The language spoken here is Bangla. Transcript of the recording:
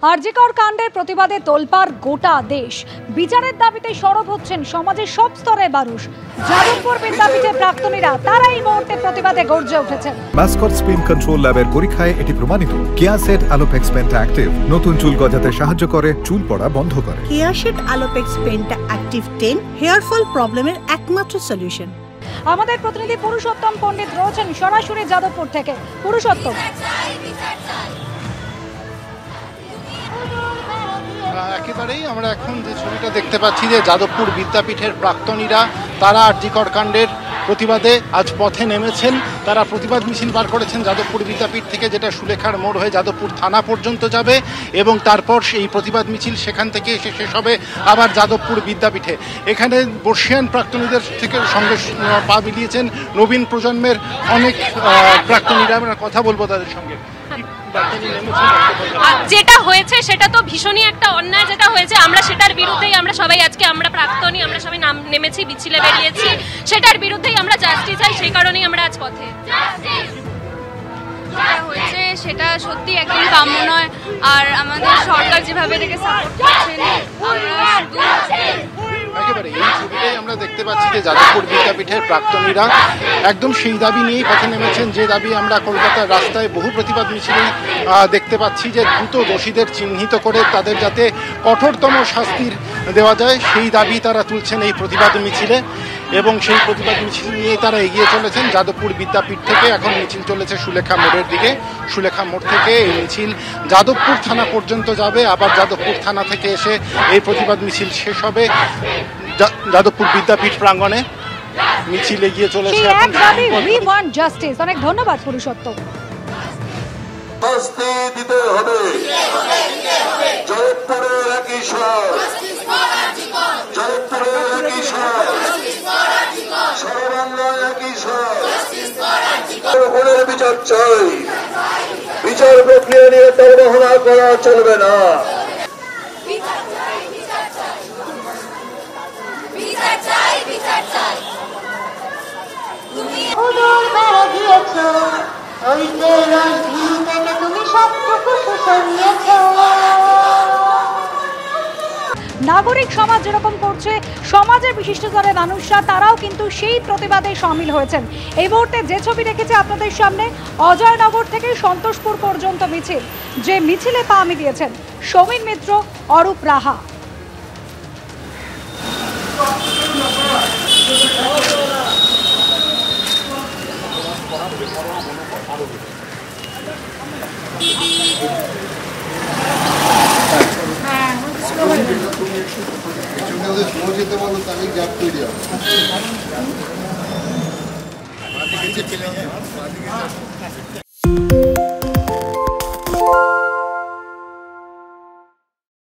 আরজিকর কাণ্ডের প্রতিবাদে তোলপাড় গোটা দেশ। বিচারের দাবিতে সরব হচ্ছেন সমাজের সব স্তরের মানুষ। যাদবপুর বিদ্যাপীঠের প্রাক্তনীরা তারা এই মুহূর্তে প্রতিবাদে গর্জে উঠেছেন। মাসকট স্পিন কন্ট্রোল ল্যাবের পরীক্ষায় এটি প্রমাণিত। কেয়াসেট আলোপেক্স পেন্টা অ্যাক্টিভ নতুন চুল গজাতে সাহায্য করে, চুল পড়া বন্ধ করে। কেয়াসেট আলোপেক্স পেন্টা অ্যাক্টিভ 10 হেয়ার ফল প্রবলেমের একমাত্র সলিউশন। আমাদের প্রতিনিধি পুরুষোত্তম পণ্ডিত রয়েছেন সরাসরি যাদবপুর থেকে। পুরুষোত্তম, একেবারেই আমরা এখন যে ছবিটা দেখতে পাচ্ছি যে যাদবপুর বিদ্যাপীঠের প্রাক্তনীরা তারা আরজিকর কাণ্ডের প্রতিবাদে আজ পথে নেমেছেন। তারা প্রতিবাদ মিছিল বার করেছেন যাদবপুর বিদ্যাপীঠ থেকে, যেটা সুলেখার মোড় হয়ে যাদবপুর থানা পর্যন্ত যাবে এবং তারপর সেই প্রতিবাদ মিছিল সেখান থেকে এসে শেষ হবে আবার যাদবপুর বিদ্যাপীঠে। এখানে বর্ষিয়ান প্রাক্তনীদের থেকে সঙ্গে পা মিলিয়েছেন নবীন প্রজন্মের অনেক প্রাক্তনীরা। আমরা কথা বলবো তাদের সঙ্গে। যেটা হয়েছে সেটা তো ভীষণই একটা অন্যায় যেটা হয়েছে, আমরা সেটার বিরুদ্ধেই আমরা সবাই আজকে আমরা প্রাক্তনী আমরা সবাই নেমেছি, মিছিলে বেরিয়েছি। সেটার বিরুদ্ধেই আমরা জাস্টিস চাই, সেই কারণেই আমরা আজ পথে। যেটা হয়েছে সেটা সত্যি একদম কাম্য নয়। আর আমাদের সরকার যেভাবে এটাকে সাপোর্ট করছেন, একেবারে এই ছবিটাই আমরা দেখতে পাচ্ছি যে যাদবপুর বিদ্যাপীঠের প্রাক্তনীরা একদম সেই দাবি নিয়েই পথে নেমেছেন, যে দাবি আমরা কলকাতার রাস্তায় বহু প্রতিবাদ মিছিলে দেখতে পাচ্ছি, যে দ্রুত দোষীদের চিহ্নিত করে তাদের যাতে কঠোরতম শাস্তির দেওয়া যায়, সেই দাবি তারা তুলছেন এই প্রতিবাদ মিছিলে। এবং সেই প্রতিবাদ মিছিল নিয়ে তারা এগিয়ে চলেছেন যাদবপুর বিদ্যাপীঠ থেকে। এখন মিছিল চলেছে সুলেখা মোড়ের দিকে। সুলেখা মোড় থেকে এই মিছিল যাদবপুর থানা পর্যন্ত যাবে, আবার যাদবপুর থানা থেকে এসে এই প্রতিবাদ মিছিল শেষ হবে যাদবপুর বিদ্যাপীঠ প্রাঙ্গণে। মিছিল এগিয়ে চলেছে। অনেক ধন্যবাদ পুরুষোত্তম। শাস্তি দিতে হবে যাদবপুরের একই স্বর, যাদবপুরের একই স্বর, সারা বাংলায় একই স্বর। খুনের বিচার চাই, বিচার প্রক্রিয়া নিয়ে তালবাহনা করা চলবে না। নাগরিক সমাজ যেরকম করছে, সমাজের বিশিষ্ট স্তরের মানুষরা তারাও কিন্তু সেই প্রতিবাদে সামিল হয়েছেন। এই মুহূর্তে যে ছবি রেখেছে আপনাদের সামনে, অজয়নগর থেকে সন্তোষপুর পর্যন্ত মিছিল, যে মিছিলে পা মিলিয়েছেন সমীর মিত্র, অরূপ রাহা। যেতে বলো তাহলে গ্যাপ তৈরি হবে।